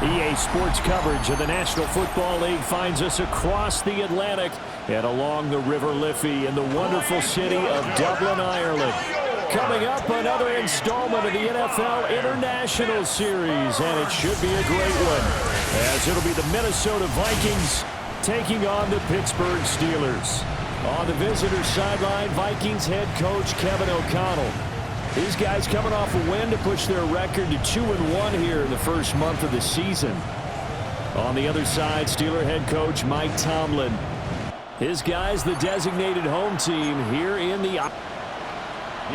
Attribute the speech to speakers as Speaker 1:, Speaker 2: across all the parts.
Speaker 1: EA Sports coverage of the National Football League finds us across the Atlantic and along the River Liffey in the wonderful city of Dublin, Ireland. Coming up, another installment of the NFL International Series, and it should be a great one, as it'll be the Minnesota Vikings taking on the Pittsburgh Steelers. On the visitor sideline, Vikings head coach Kevin O'Connell. These guys coming off a win to push their record to 2-1 here in the first month of the season. On the other side, Steeler head coach Mike Tomlin. His guys, the designated home team here in the...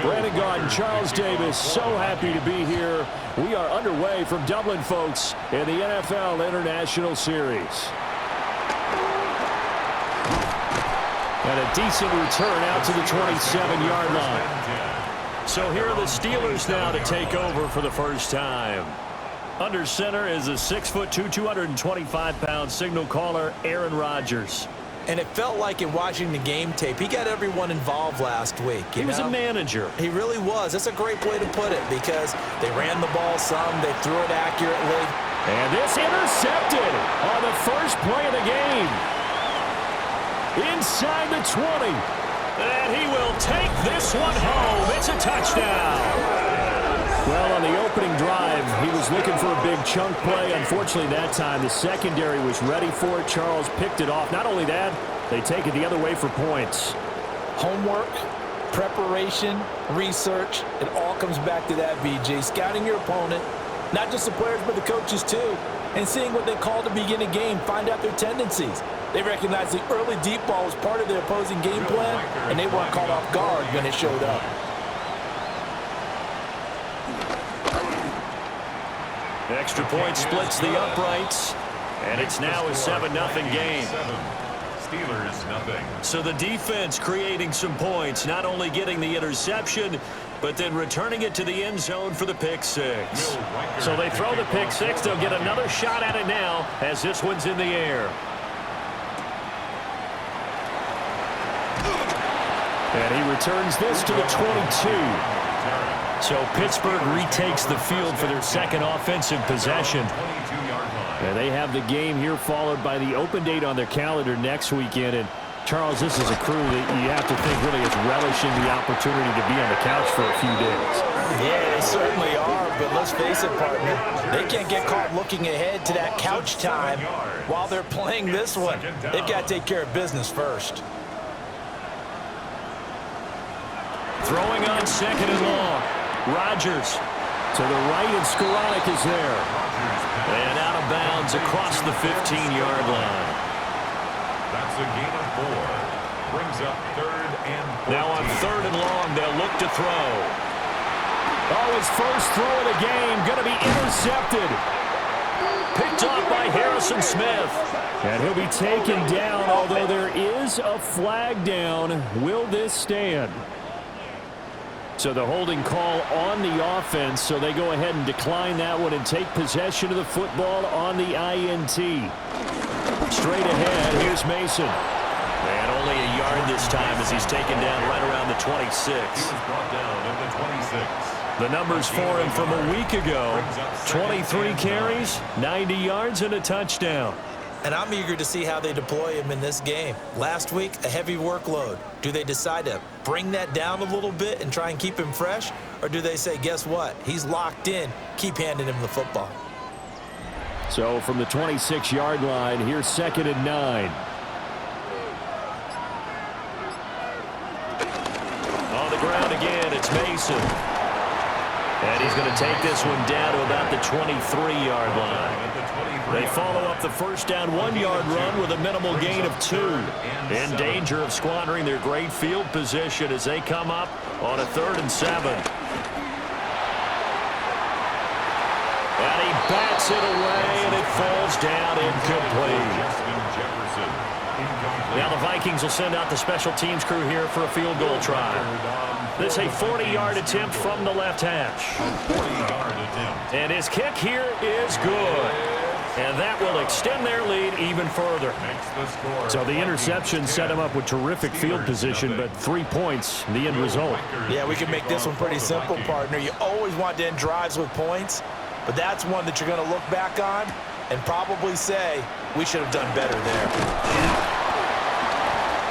Speaker 1: Brandon Gaudin, Charles Davis, so happy to be here. We are underway from Dublin, folks, in the NFL International Series. And a decent return out to the 27-yard line. So here are the Steelers now to take over for the first time. Under center is a 6'2", 225-pound signal caller, Aaron Rodgers.
Speaker 2: And it felt like in watching the game tape, he got everyone involved last week.
Speaker 1: He was a manager.
Speaker 2: He really was. That's a great way to put it because they ran the ball some, they threw it accurately.
Speaker 1: And this intercepted on the first play of the game. Inside the 20. And he will take this one home. It's a touchdown. Well, on the opening drive, he was looking for a big chunk play. Unfortunately, that time, the secondary was ready for it. Charles picked it off. Not only that, they take it the other way for points.
Speaker 2: Homework, preparation, research, it all comes back to that, BJ. Scouting your opponent, not just the players, but the coaches too, and seeing what they call to begin a game, find out their tendencies. They recognized the early deep ball was part of their opposing game plan, and they weren't caught off guard when it showed up.
Speaker 1: The extra point splits the uprights, and it's now a 7-0 game.
Speaker 3: Steelers nothing.
Speaker 1: So the defense creating some points, not only getting the interception, but then returning it to the end zone for the pick six. So they throw the pick six. They'll get another shot at it now as this one's in the air. And he returns this to the 22. So Pittsburgh retakes the field for their second offensive possession. And they have the game here followed by the open date on their calendar next weekend. And Charles, this is a crew that you have to think really is relishing the opportunity to be on the couch for a few days.
Speaker 2: Yeah, they certainly are, but let's face it, partner. They can't get caught looking ahead to that couch time while they're playing this one. They've got to take care of business first.
Speaker 1: Throwing on second and long. Rodgers to the right, and Skoranek is there. And out of bounds across the 15-yard line.
Speaker 3: That's a gain of 4. Brings up 3rd and 14.
Speaker 1: Now on 3rd and long, they'll look to throw. Oh, his first throw of the game going to be intercepted. Picked off by Harrison Smith. And he'll be taken down, although there is a flag down. Will this stand? So the holding call on the offense, so they go ahead and decline that one and take possession of the football on the INT. Straight ahead, here's Mason. And only a yard this time as he's taken down right around the 26.
Speaker 3: He was brought down at the 26.
Speaker 1: The numbers for him from a week ago, 23 carries, 90 yards, and a touchdown.
Speaker 2: And I'm eager to see how they deploy him in this game. Last week, a heavy workload. Do they decide to bring that down a little bit and try and keep him fresh? Or do they say, guess what? He's locked in. Keep handing him the football.
Speaker 1: So from the 26-yard line, here's 2nd and 9. On the ground again, it's Mason. And he's going to take this one down to about the 23-yard line. They follow up the first down 1-yard run with a minimal gain of 2. In danger of squandering their great field position as they come up on a 3rd and 7. And he bats it away, and it falls down incomplete. Now the Vikings will send out the special teams crew here for a field goal try. This is a 40-yard attempt from the left hash. And his kick here is good. And that will extend their lead even further. So the interception set him up with terrific field position, but 3 points, the end result.
Speaker 2: Yeah, we can make this one pretty simple, partner. You always want to end drives with points, but that's one that you're going to look back on and probably say, we should have done better there.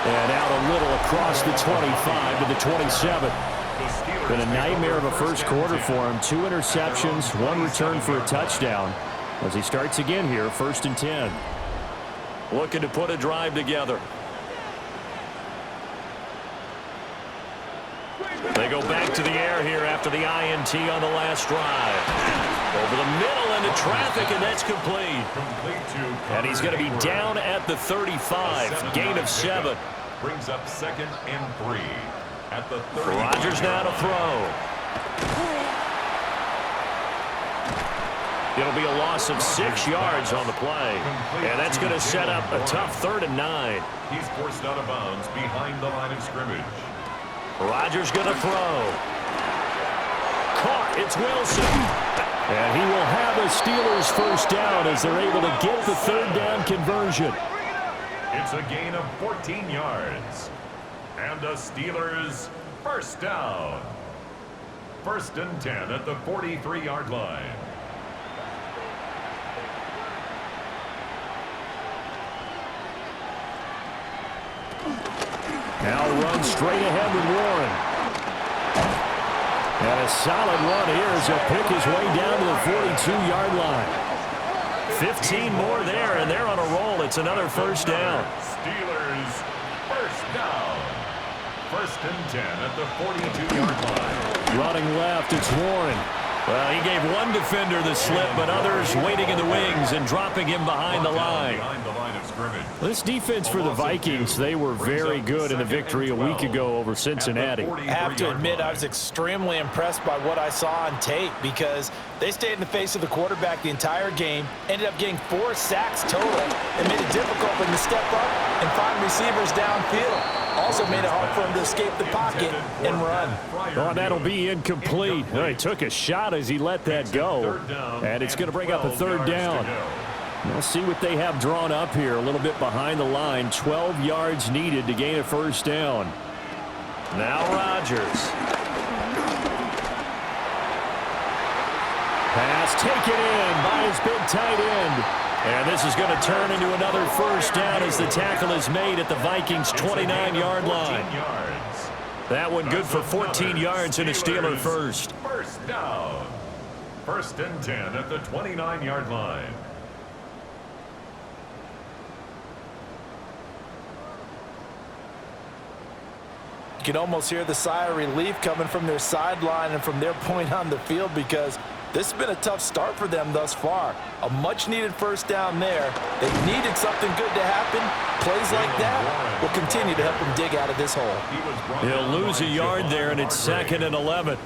Speaker 1: And out a little across the 25 to the 27. Been a nightmare of a first quarter for him. 2 interceptions, 1 return for a touchdown. As he starts again here, 1st and 10. Looking to put a drive together. They go back to the air here after the INT on the last drive. Over the middle into traffic, and that's complete. And he's going to be down at the 35. Gain of 7.
Speaker 3: Brings up 2nd and 3 at the 30.
Speaker 1: Rodgers now to throw. It'll be a loss of 6 yards on the play. And that's going to set up a tough 3rd and 9.
Speaker 3: He's forced out of bounds behind the line of scrimmage.
Speaker 1: Rodgers going to throw. Caught. It's Wilson. And he will have the Steelers first down as they're able to get the 3rd down conversion.
Speaker 3: It's a gain of 14 yards. And the Steelers first down. 1st and 10 at the 43-yard line.
Speaker 1: Now run straight ahead with Warren. And a solid run here as he'll pick his way down to the 42-yard line. 15 more there, and they're on a roll. It's another first down.
Speaker 3: Steelers first down. 1st and 10 at the 42-yard line.
Speaker 1: Running left, it's Warren. Well, he gave one defender the slip, but others waiting in the wings and dropping him behind the line. This defense for the Vikings, they were very good in the victory a week ago over Cincinnati.
Speaker 2: I have to admit, I was extremely impressed by what I saw on tape because they stayed in the face of the quarterback the entire game, ended up getting 4 sacks total, and made it difficult for him to step up and find receivers downfield. Also made it hard for him to escape the pocket and run.
Speaker 1: Oh, that'll be incomplete. Oh, he took a shot as he let that go. And it's going to bring up a 3rd down. We'll see what they have drawn up here. A little bit behind the line. 12 yards needed to gain a first down. Now Rodgers. Pass taken in by his big tight end. And this is going to turn into another first down as the tackle is made at the Vikings' 29-yard line. That one good for 14 yards and a Steeler first.
Speaker 3: First down. 1st and 10 at the 29-yard line.
Speaker 2: You can almost hear the sigh of relief coming from their sideline and from their point on the field because this has been a tough start for them thus far. A much-needed first down there. They needed something good to happen. Plays like that will continue to help them dig out of this hole.
Speaker 1: He'll lose a yard there, and it's 2nd and 11.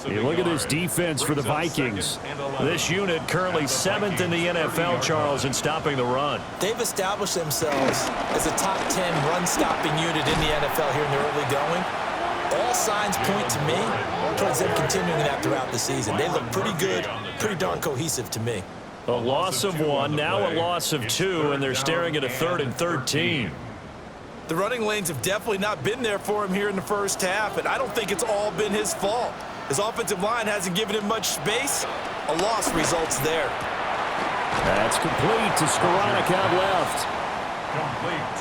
Speaker 1: You look at this defense for the Vikings. This unit currently 7th in the NFL, Charles, in stopping the run.
Speaker 2: They've established themselves as a top 10 run-stopping unit in the NFL here in the early going. All signs point to me towards them continuing that throughout the season. They look pretty good, pretty darn cohesive to me.
Speaker 1: A loss of 1, now a loss of 2, and they're staring at a 3rd and 13.
Speaker 2: The running lanes have definitely not been there for him here in the first half, and I don't think it's all been his fault. His offensive line hasn't given him much space. A loss results there.
Speaker 1: That's complete to Skoranek out left.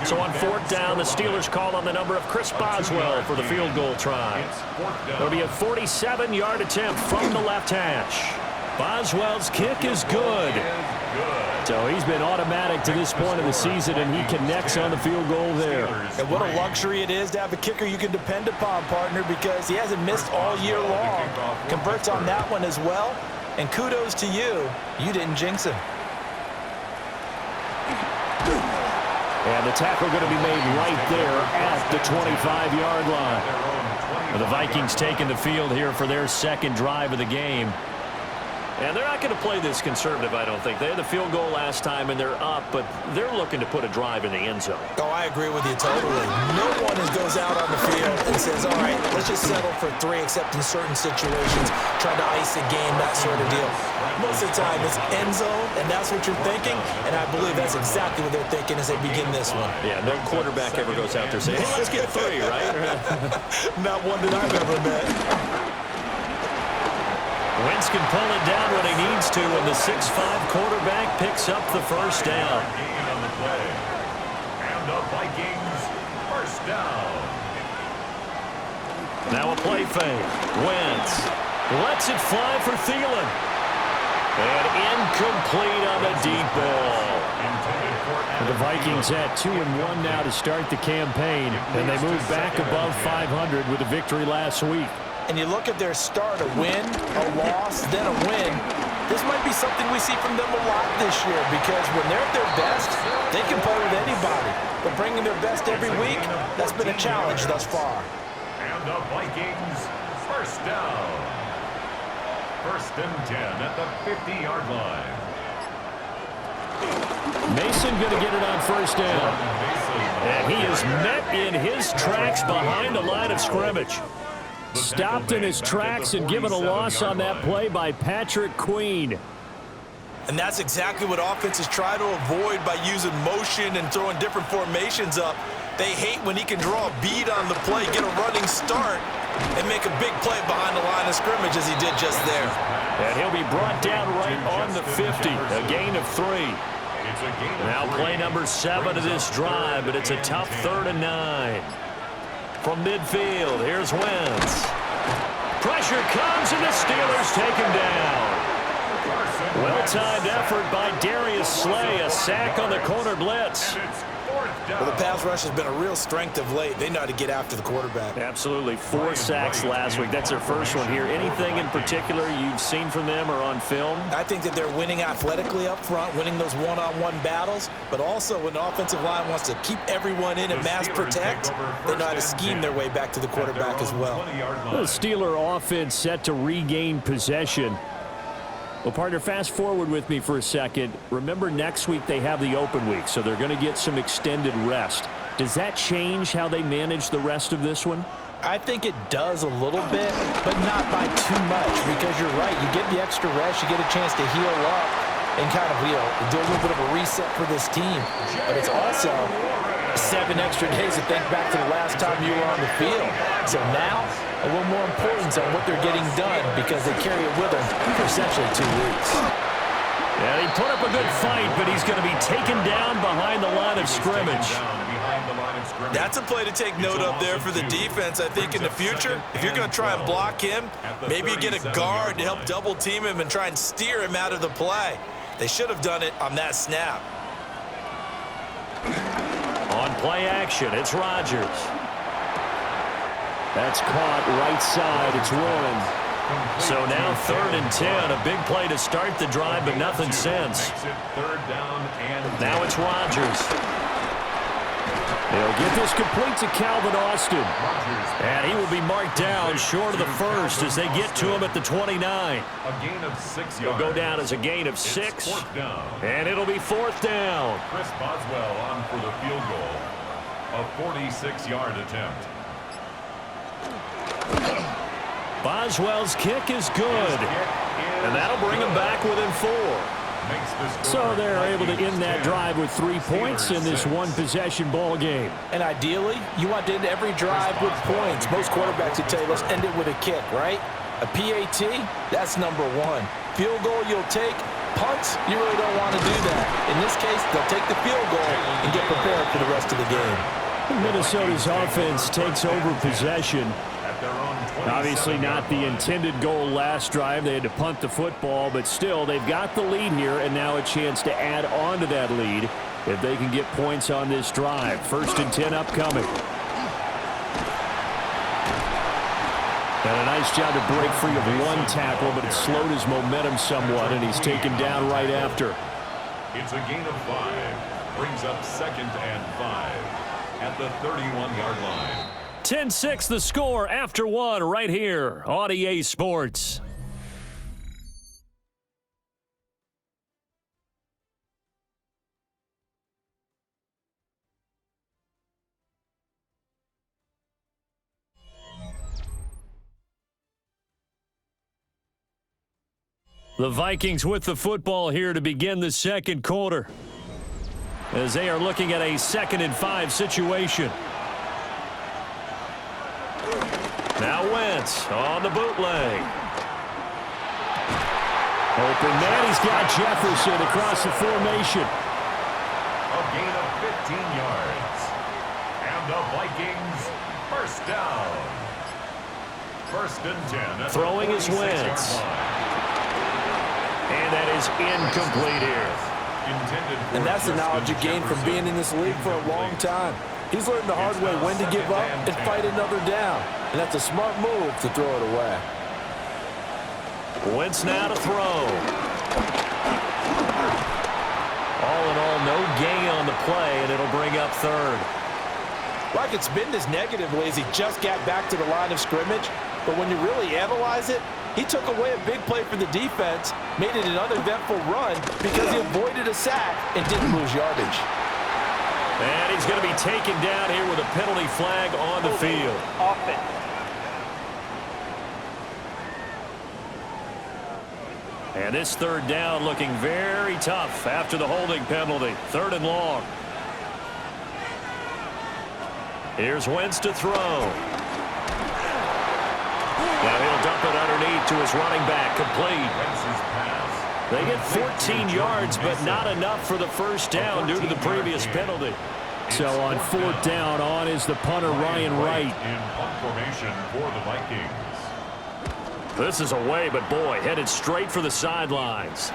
Speaker 1: So on 4th down, the Steelers call on the number of Chris Boswell for the field goal try. It'll be a 47-yard attempt from the left hash. Boswell's kick is good. So he's been automatic to this point of the season, and he connects on the field goal there.
Speaker 2: And what a luxury it is to have a kicker you can depend upon, partner, because he hasn't missed all year long. Converts on that one as well. And kudos to you. You didn't jinx him.
Speaker 1: And the tackle going to be made right there at the 25-yard line. The Vikings taking the field here for their 2nd drive of the game. And they're not going to play this conservative, I don't think. They had the field goal last time, and they're up, but they're looking to put a drive in the end zone.
Speaker 2: Oh, I agree with you totally. No one goes out on the field and says, all right, let's just settle for 3, except in certain situations, trying to ice a game, that sort of deal. Most of the time, it's end zone, and that's what you're thinking, and I believe that's exactly what they're thinking as they begin this one.
Speaker 1: Yeah, no quarterback ever goes out there saying, hey, let's get 3, right?
Speaker 2: Not one that I've ever met.
Speaker 1: Wentz can pull it down when he needs to, and the 6'5" quarterback picks up the first down.
Speaker 3: Gain on the play. And the Vikings first down.
Speaker 1: Now a play fake. Wentz lets it fly for Thielen. And incomplete on the deep ball. The Vikings at 2-1 now to start the campaign, and they move back above 500 with a victory last week.
Speaker 2: And you look at their start, a win, a loss, then a win. This might be something we see from them a lot this year, because when they're at their best, they can play with anybody. But bringing their best every week, that's been a challenge thus far.
Speaker 3: And the Vikings first down. 1st and 10 at the 50-yard line.
Speaker 1: Mason going to get it on first down. And he is met in his tracks behind the line of scrimmage. Stopped in his tracks and given a loss on that play by Patrick Queen.
Speaker 2: And that's exactly what offenses try to avoid by using motion and throwing different formations up. They hate when he can draw a bead on the play, get a running start, and make a big play behind the line of scrimmage as he did just there.
Speaker 1: And he'll be brought down right on the 50, a gain of 3. Now play number 7 of this drive, but it's a tough 3rd and 9. From midfield, here's Wentz. Pressure comes, and the Steelers take him down. Well-timed effort by Darius Slay, a sack on the corner blitz.
Speaker 2: Well, the pass rush has been a real strength of late. They know how to get after the quarterback.
Speaker 1: Absolutely. 4 sacks last week. That's their first one here. Anything in particular you've seen from them or on film?
Speaker 2: I think that they're winning athletically up front, winning those one-on-one battles, but also when the offensive line wants to keep everyone in and mass protect, they know how to scheme their way back to the quarterback as well.
Speaker 1: The Steeler offense set to regain possession. Well, partner, fast forward with me for a second. Remember, next week they have the open week, so they're going to get some extended rest. Does that change how they manage the rest of this one?
Speaker 2: I think it does a little bit, but not by too much, because you're right. You get the extra rest, you get a chance to heal up and kind of, do a little bit of a reset for this team. But it's also 7 extra days to think back to the last time you were on the field. So now, a little more importance on what they're getting done because they carry it with them for essentially 2 weeks.
Speaker 1: Yeah, he put up a good fight, but he's going to be taken down behind the line of scrimmage.
Speaker 2: That's a play to take note of there for the defense. I think in the future, if you're going to try and block him, maybe you get a guard to help double team him and try and steer him out of the play. They should have done it on that snap.
Speaker 1: On play action, it's Rodgers. That's caught right side. It's one. So now 3rd and 10. A big play to start the drive, but nothing since. Now it's Rodgers. They'll get this complete to Calvin Austin. And he will be marked down short of the first as they get to him at the 29.
Speaker 3: A gain of 6 yards.
Speaker 1: It'll go down as a gain of 6. And it'll be 4th down.
Speaker 3: Chris Boswell on for the field goal. A 46-yard attempt.
Speaker 1: Boswell's kick is good. And that'll bring him back within 4. So they're able to end that drive with 3 points in this one-possession ball game.
Speaker 2: And ideally, you want to end every drive with points. Most quarterbacks would tell you, let's end it with a kick, right? A PAT, that's number 1. Field goal you'll take. Punts, you really don't want to do that. In this case, they'll take the field goal and get prepared for the rest of the game.
Speaker 1: Minnesota's offense takes over possession. Obviously not the intended goal last drive. They had to punt the football, but still, they've got the lead here, and now a chance to add on to that lead if they can get points on this drive. 1st and 10 upcoming. And a nice job to break free of 1 tackle, but it slowed his momentum somewhat, and he's taken down right after.
Speaker 3: It's a gain of 5. Brings up 2nd and 5 at the 31-yard line.
Speaker 1: 10-6 the score after 1 right here on EA Sports. The Vikings with the football here to begin the 2nd quarter, as they are looking at a 2nd and 5 situation. Now Wentz on the bootleg. Open man, he's got Jefferson across the formation.
Speaker 3: A gain of 15 yards. And the Vikings first down. First and 10.
Speaker 1: Throwing his Wentz. And that is incomplete here.
Speaker 2: And that's the knowledge you gain from being in this league for a long time. He's learned the hard way when to give up and fight another down. And that's a smart move to throw it away.
Speaker 1: Wentz now to throw. All in all, no gain on the play, and it'll bring up third.
Speaker 2: Like it's been this negatively as he just got back to the line of scrimmage. But when you really analyze it, he took away a big play for the defense, made it an uneventful run because he avoided a sack and didn't lose yardage.
Speaker 1: And he's going to be taken down here with a penalty flag on the field.
Speaker 4: Offense.
Speaker 1: And this third down looking very tough after the holding penalty. Third and long. Here's Wentz to throw. Now he'll dump it underneath to his running back, complete. They get 14 yards, but not enough for the first down due to the previous penalty. So on fourth down, on is the punter, Ryan Wright.
Speaker 3: In punt formation for the Vikings.
Speaker 1: This is away, but boy, headed straight for the sidelines.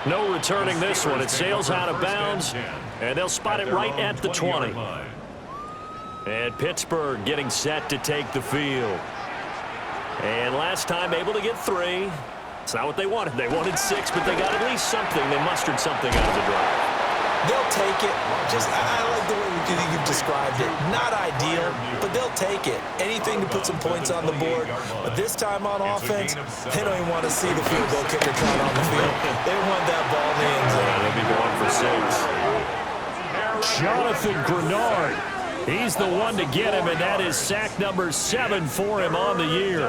Speaker 1: No returning this one. It sails out of bounds, and they'll spot it right at the 20. And Pittsburgh getting set to take the field. And last time able to get 3. It's not what they wanted. They wanted 6, but they got at least something. They mustered something out of the drive.
Speaker 2: They'll take it. I like the way you've described it. Not ideal, but they'll take it. Anything to put some points on the board. But this time on offense, they don't even want to see the field goal kicker trying on the field. They want that ball in the end zone.
Speaker 1: They'll be going for 6. Jonathan Grenard. He's the one to get him, and that is sack number 7 for him on the year.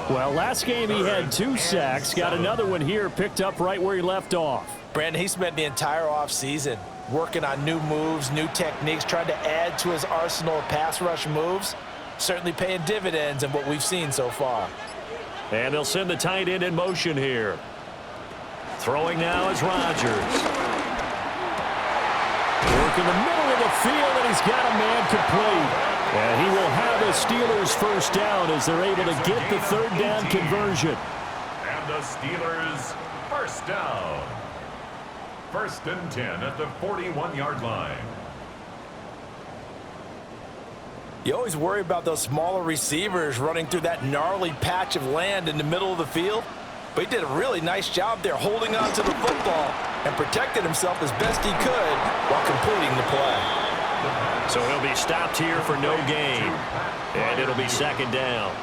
Speaker 1: Well, last game he had 2 sacks. Got another one here, picked up right where he left off.
Speaker 2: Brandon, he spent the entire offseason working on new moves, new techniques, trying to add to his arsenal of pass rush moves. Certainly paying dividends in what we've seen so far.
Speaker 1: And they'll send the tight end in motion here. Throwing now is Rodgers. Work in the middle of the field, and he's got a man complete. And he will have the Steelers first down as they're able to get the third down conversion.
Speaker 3: And the Steelers first down. First and 10 at the 41-yard line.
Speaker 2: You always worry about those smaller receivers running through that gnarly patch of land in the middle of the field. But he did a really nice job there holding on to the football and protected himself as best he could while completing the play.
Speaker 1: So he'll be stopped here for no gain. And it'll be second down.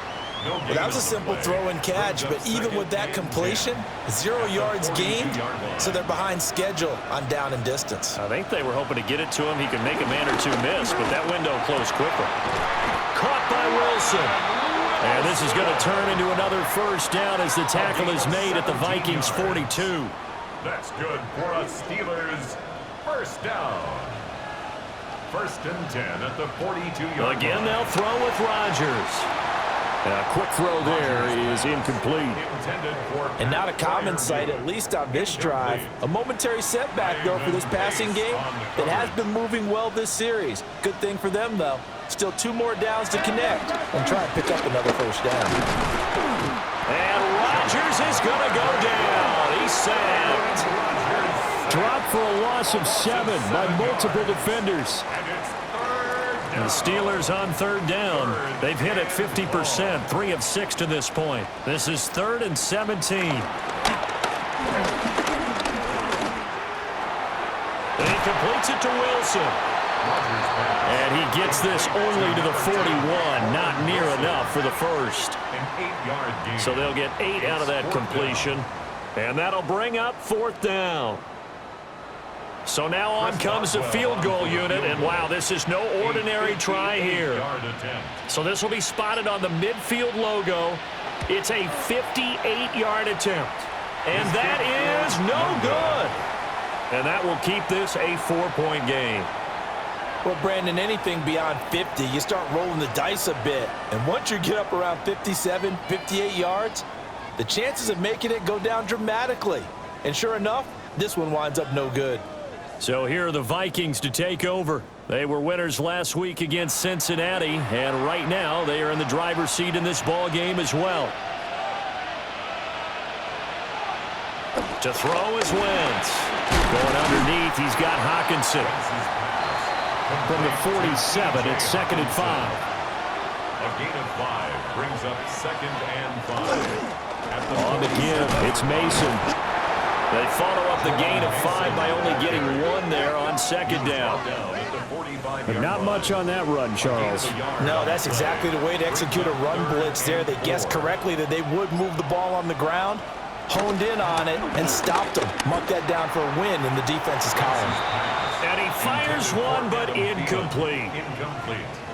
Speaker 2: Well, that was a simple throw and catch, but even with that completion, 0 yards gained, so they're behind schedule on down and distance.
Speaker 1: I think they were hoping to get it to him. He could make a man or 2 miss, but that window closed quickly. Caught by Wilson. And this is going to turn into another first down as the tackle is made at the Vikings 42.
Speaker 3: That's good for a Steelers first down. First and 10 at the 42-yard line.
Speaker 1: Again, they'll throw with Rodgers. A quick throw there is incomplete.
Speaker 2: And not a common sight, at least on this drive. A momentary setback, though, for this passing game that has been moving well this series. Good thing for them, though. Still 2 more downs to connect and try and pick up another first down.
Speaker 1: And Rodgers is going to go down. He's sacked. Dropped for a loss of 7 by multiple defenders. The Steelers on third down. They've hit it 50%, 3 of 6 to this point. This is 3rd and 17. And he completes it to Wilson. And he gets this only to the 41, not near enough for the first. So they'll get 8 out of that completion. And that'll bring up 4th down. So now on comes the field goal unit, and wow, this is no ordinary try here. So this will be spotted on the midfield logo. It's a 58-yard attempt, and that is no good. And that will keep this a 4-point game.
Speaker 2: Well, Brandon, anything beyond 50, you start rolling the dice a bit. And once you get up around 57, 58 yards, the chances of making it go down dramatically. And sure enough, this one winds up no good.
Speaker 1: So here are the Vikings to take over. They were winners last week against Cincinnati, and right now they are in the driver's seat in this ball game as well. To throw is Wentz. Going underneath, he's got Hawkinson. From the 47, it's 2nd and 5.
Speaker 3: A gain of 5 brings up 2nd and 5.
Speaker 1: On the give, it's Mason. They follow up the gain of 5 by only getting 1 there on 2nd down. But not much on that run, Charles.
Speaker 2: No, that's exactly the way to execute a run blitz there. They guessed correctly that they would move the ball on the ground, honed in on it, and stopped them. Mark that down for a win in the defense's column.
Speaker 1: And he fires one, but incomplete.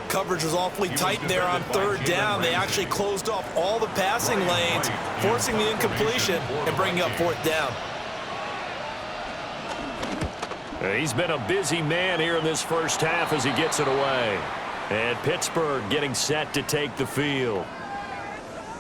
Speaker 2: Coverage was awfully tight there on 3rd down. They actually closed off all the passing lanes, forcing the incompletion and bringing up 4th down.
Speaker 1: He's been a busy man here in this first half as he gets it away. And Pittsburgh getting set to take the field.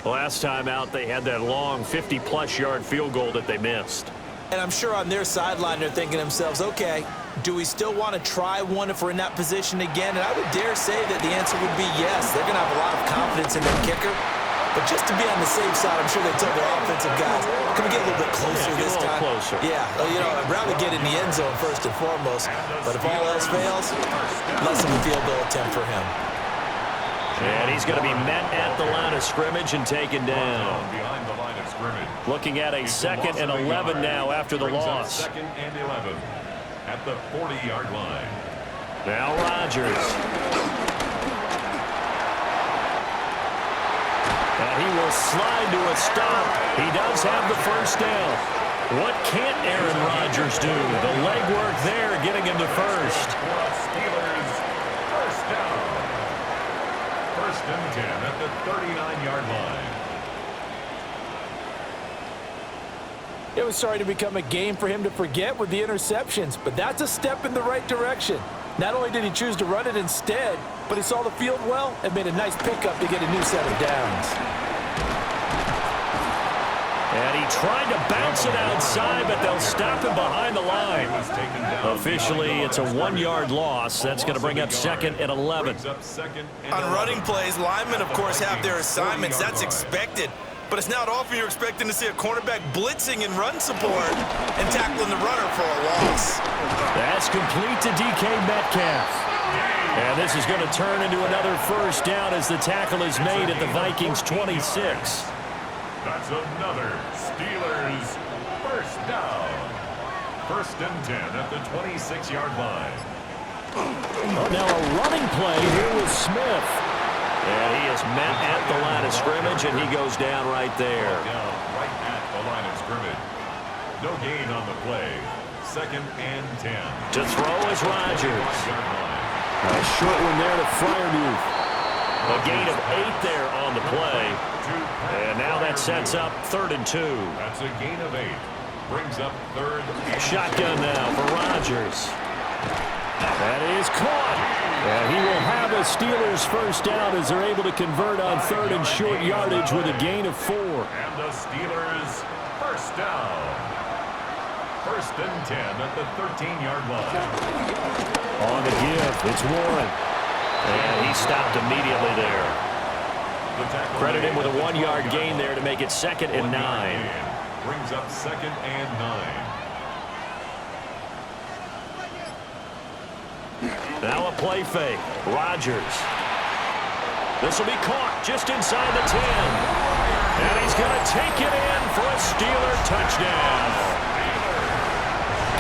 Speaker 1: Last time out, they had that long 50-plus yard field goal that they missed.
Speaker 2: And I'm sure on their sideline they're thinking to themselves, okay, do we still want to try one if we're in that position again? And I would dare say that the answer would be yes. They're going to have a lot of confidence in their kicker. But just to be on the safe side, I'm sure they told their offensive guys, can we get a little bit closer this time?
Speaker 1: Closer.
Speaker 2: Yeah, you know, I'd rather get in the end zone first and foremost. But if all else fails, less of a field goal attempt for him.
Speaker 1: And he's going to be met at the line of scrimmage and taken down.
Speaker 3: Behind the line of scrimmage.
Speaker 1: Looking at a 2nd and 11 now after the loss.
Speaker 3: 2nd and 11 at the 40-yard line.
Speaker 1: Now Rodgers. And he will slide to a stop. He does have the 1st down. What can't Aaron Rodgers do? The legwork there getting him to 1st.
Speaker 3: Steelers, 1st down. 1st and 10 at the 39-yard line.
Speaker 2: It was starting to become a game for him to forget with the interceptions, but that's a step in the right direction. Not only did he choose to run it instead, but he saw the field well and made a nice pickup to get a new set of downs.
Speaker 1: And he tried to bounce it outside, but they'll stop him behind the line. Officially, it's a 1-yard loss. That's going to bring up 2nd and 11.
Speaker 2: On running plays, linemen, of course, have their assignments. That's expected. But it's not often you're expecting to see a cornerback blitzing in run support and tackling the runner for a loss.
Speaker 1: That's complete to DK Metcalf. And this is going to turn into another 1st down as the tackle is made at the Vikings 26.
Speaker 3: That's another Steelers 1st down. 1st and 10 at the 26-yard line.
Speaker 1: Oh, now a running play here with Smith. And he is met at the line of scrimmage, and he goes down right there.
Speaker 3: Down right at the line of scrimmage. No gain on the play. 2nd and 10.
Speaker 1: To throw is Rodgers. A short one there to Freiermuth. A gain of 8 there on the play. And now that sets up 3rd and 2.
Speaker 3: That's a gain of 8. Brings up 3rd.
Speaker 1: Shotgun now for Rodgers. That is caught. And he will have a Steelers 1st down as they're able to convert on 3rd and short yardage with a gain of 4.
Speaker 3: And the Steelers 1st down. 1st and 10 at the 13-yard line.
Speaker 1: On the give, it's Warren. And he stopped immediately there. Credit him with a 1-yard gain there to make it 2nd and 9.
Speaker 3: Brings up 2nd and 9.
Speaker 1: Now a play fake. Rodgers. This will be caught just inside the 10. And he's going to take it in for a Steeler touchdown.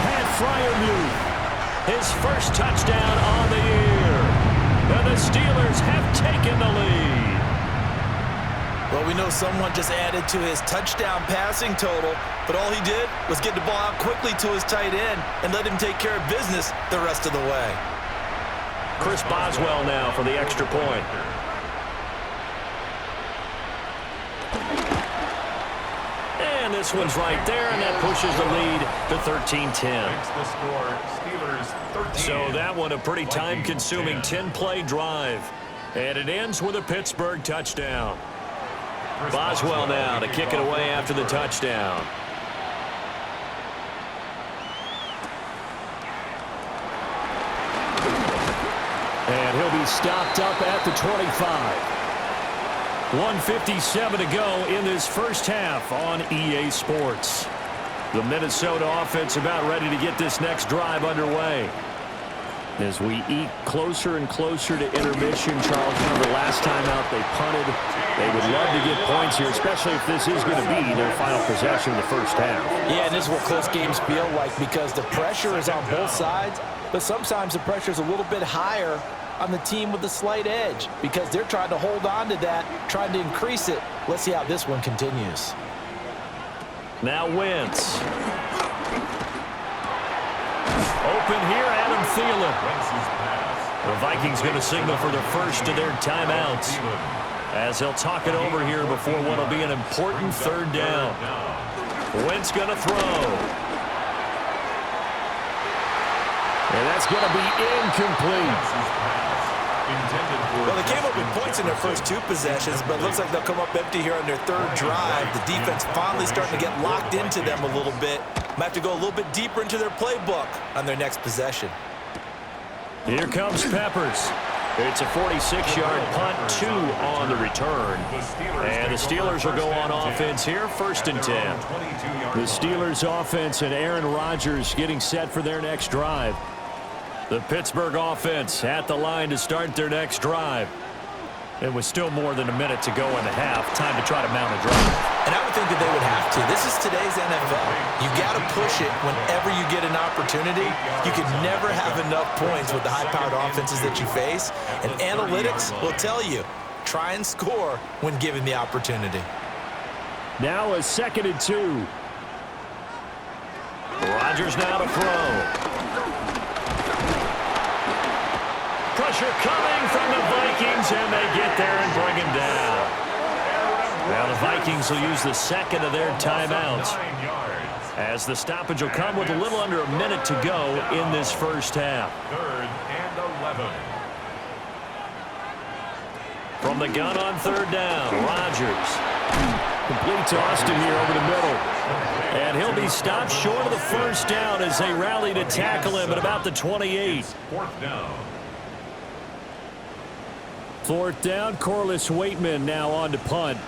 Speaker 1: Pat Freiermuth. His 1st touchdown on the year. And the Steelers have taken the lead.
Speaker 2: Well, we know someone just added to his touchdown passing total, but all he did was get the ball out quickly to his tight end and let him take care of business the rest of the way.
Speaker 1: Chris Boswell now for the extra point. And this one's right there, and that pushes the lead to 13-10.
Speaker 3: Makes the score Steelers 13.
Speaker 1: So that one a pretty time-consuming 10-play drive. And it ends with a Pittsburgh touchdown. Boswell now to kick it away after the touchdown. And he'll be stopped up at the 25. 1:57 to go in this first half on EA Sports. The Minnesota offense about ready to get this next drive underway. As we eke closer and closer to intermission, Charles, remember last time out they punted. They would love to get points here, especially if this is going to be their final possession of the first half.
Speaker 2: Yeah, and this is what close games feel like because the pressure is on both sides, but sometimes the pressure is a little bit higher on the team with the slight edge because they're trying to hold on to that, trying to increase it. Let's see how this one continues.
Speaker 1: Now Wentz. Open here, Adam Thielen. The Vikings going to signal for the first of their timeouts as they'll talk it over here before what will be an important third down. Wentz going to throw. And that's going to be incomplete.
Speaker 2: Well, they came up with points in their first two possessions, but it looks like they'll come up empty here on their third drive. The defense finally starting to get locked into them a little bit. Might have to go a little bit deeper into their playbook on their next possession.
Speaker 1: Here comes Peppers. It's a 46-yard punt, 2 on the return. And the Steelers will go on offense here, 1st and 10. The Steelers offense and Aaron Rodgers getting set for their next drive. The Pittsburgh offense at the line to start their next drive. It was still more than a minute to go in the half. Time to try to mount a drive.
Speaker 2: And I would think that they would have to. This is today's NFL. You got to push it whenever you get an opportunity. You can never have enough points with the high-powered offenses that you face. And analytics will tell you, try and score when given the opportunity.
Speaker 1: Now a 2nd and 2. Rodgers now to throw. Pressure coming from the Vikings, and they get there and bring him down. Now the Vikings will use the 2nd of their timeouts as the stoppage will come with a little under a minute to go in this first half.
Speaker 3: 3rd and 11.
Speaker 1: From the gun on 3rd down, Rodgers. Complete to Austin here over the middle. And he'll be stopped short of the first down as they rally to tackle him at about the 28.
Speaker 3: 4th down.
Speaker 1: 4th down, Corliss Waitman now on to punt.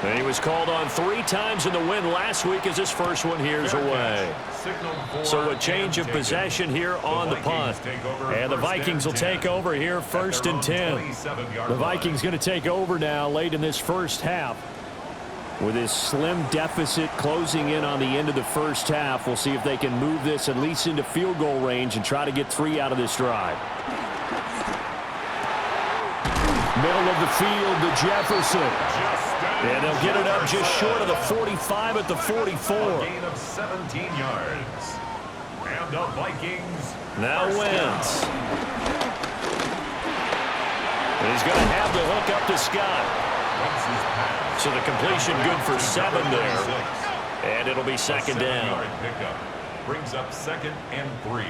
Speaker 1: And he was called on 3 times in the win last week as his first one here's away. So a change of possession here on the punt. And the Vikings will take over here 1st and 10. The Vikings going to take over now late in this first half. With this slim deficit closing in on the end of the first half, we'll see if they can move this at least into field goal range and try to get 3 out of this drive. Middle of the field to Jefferson. And they'll get it up just short of the 45 at the 44.
Speaker 3: A gain of 17 yards. And the Vikings
Speaker 1: now Wentz. And he's going to have the hook up to Scott. So the completion good for 7 there. And it'll be 2nd down.
Speaker 3: Brings up 2nd and 3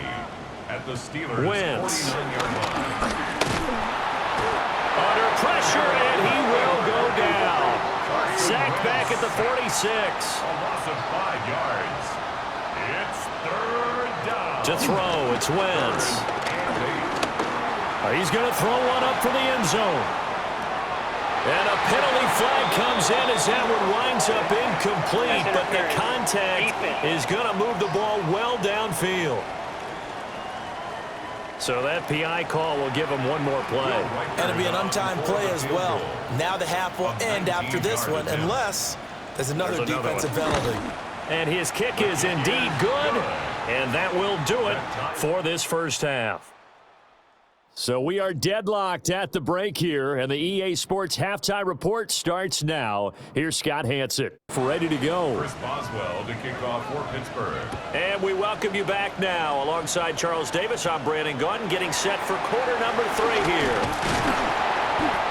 Speaker 3: at the Steelers'
Speaker 1: Wentz.
Speaker 3: 49-yard line.
Speaker 1: Under pressure, and he will go down. Sacked back at the 46.
Speaker 3: A loss of 5 yards. It's 3rd down.
Speaker 1: To throw, it's Wentz. He's going to throw one up for the end zone. And a penalty flag comes in as that one winds up incomplete, but the contact is going to move the ball well downfield. So that PI call will give him one more play.
Speaker 2: And it'll be an untimed play as well. Now the half will end after this one, unless there's another defensive penalty.
Speaker 1: And his kick is indeed good, and that will do it for this first half. So we are deadlocked at the break here, and the EA Sports Halftime Report starts now. Here's Scott Hansen, ready to go.
Speaker 3: Chris Boswell to kick off for Pittsburgh.
Speaker 1: And we welcome you back now. Alongside Charles Davis, I'm Brandon Gunn, getting set for quarter number 3 here.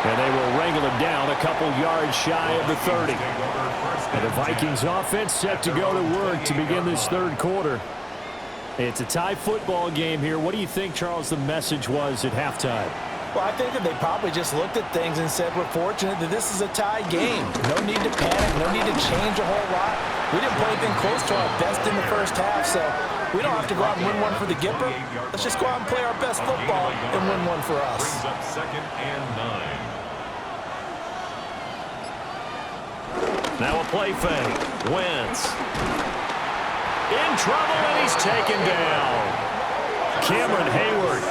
Speaker 1: And they will wrangle him down a couple yards shy of the 30. And the Vikings offense set to go to work to begin this third quarter. It's a tie football game here. What do you think, Charles, the message was at halftime?
Speaker 2: Well, I think that they probably just looked at things and said, we're fortunate that this is a tie game. No need to panic, no need to change a whole lot. We didn't play anything close to our best in the first half, so we don't have to go out and win one for the Gipper. Let's just go out and play our best football and win one for us.
Speaker 3: Brings up 2nd and 9.
Speaker 1: Now a play fake. Wentz. In trouble, and he's taken down. Cameron Hayward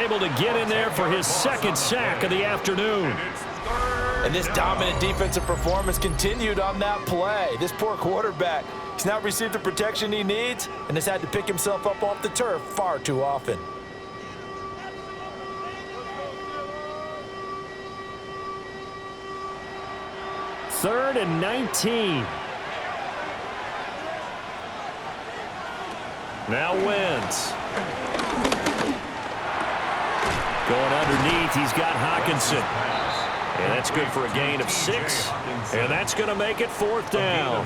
Speaker 1: able to get in there for his 2nd sack of the afternoon.
Speaker 2: And this dominant defensive performance continued on that play. This poor quarterback, he's not received the protection he needs and has had to pick himself up off the turf far too often.
Speaker 1: Third and 19. Now Wentz. Going underneath, he's got Hawkinson. And that's good for a gain of 6. And that's going to make it 4th down.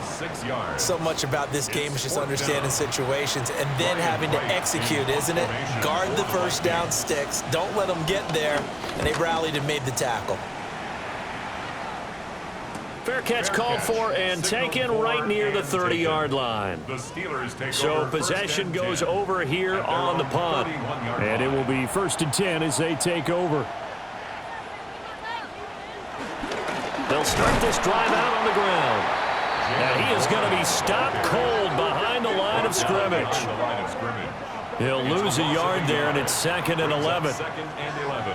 Speaker 2: So much about this game is just understanding situations and then having to execute, isn't it? Guard the first down sticks. Don't let them get there. And they rallied and made the tackle.
Speaker 1: Fair catch called for and taken right near the 30-yard line. So possession goes over here on the punt. And it will be 1st and 10 as they take over. They'll start this drive out on the ground. And he is going to be stopped cold behind the line of scrimmage. He'll lose a yard there, and it's 2nd and 11.
Speaker 3: 2nd and 11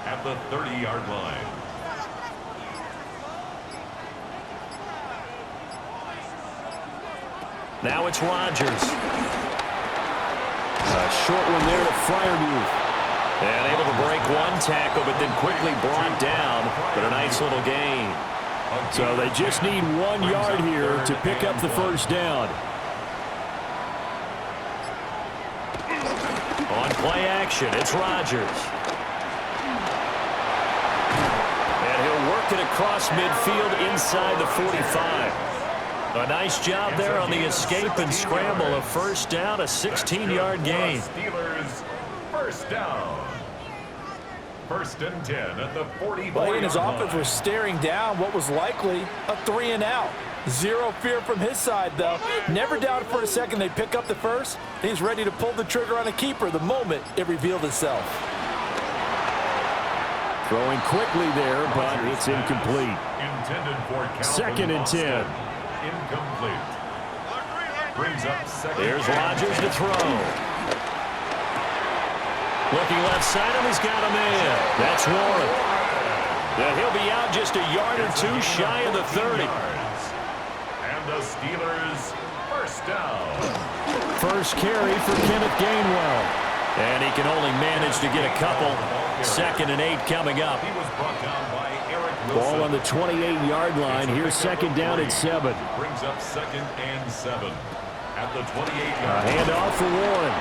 Speaker 3: at the 30-yard line.
Speaker 1: Now it's Rodgers. A short one there to Freiermuth. And able to break one tackle, but then quickly brought down. But a nice little gain. So they just need 1 yard here to pick up the first down. On play action, it's Rodgers. And he'll work it across midfield inside the 45. A nice job there on the escape and scramble. A first down, a 16-yard gain.
Speaker 3: Steelers first down. 1st and 10 at the 44.
Speaker 2: Well, he and his offense was staring down what was likely a 3 and out. Zero fear from his side, though. Never doubted for a second they'd pick up the first. He's ready to pull the trigger on a keeper the moment it revealed itself.
Speaker 1: Throwing quickly there, but it's incomplete.
Speaker 3: Intended for
Speaker 1: 2nd and 10.
Speaker 3: Incomplete. Brings up 2nd.
Speaker 1: There's Rodgers to throw. Looking left side, and he's got a man. That's Warren. Now he'll be out just a yard or 2 shy of the 30.
Speaker 3: And the Steelers first down.
Speaker 1: First carry for Kenneth Gainwell. And he can only manage to get a couple. 2nd and 8 coming up.
Speaker 3: He was brought down by Eric Wilson.
Speaker 1: Ball on the 28-yard line. Here's 2nd down at 7.
Speaker 3: Brings up 2nd and 7 at the 28-yard
Speaker 1: line. Handoff for Warren.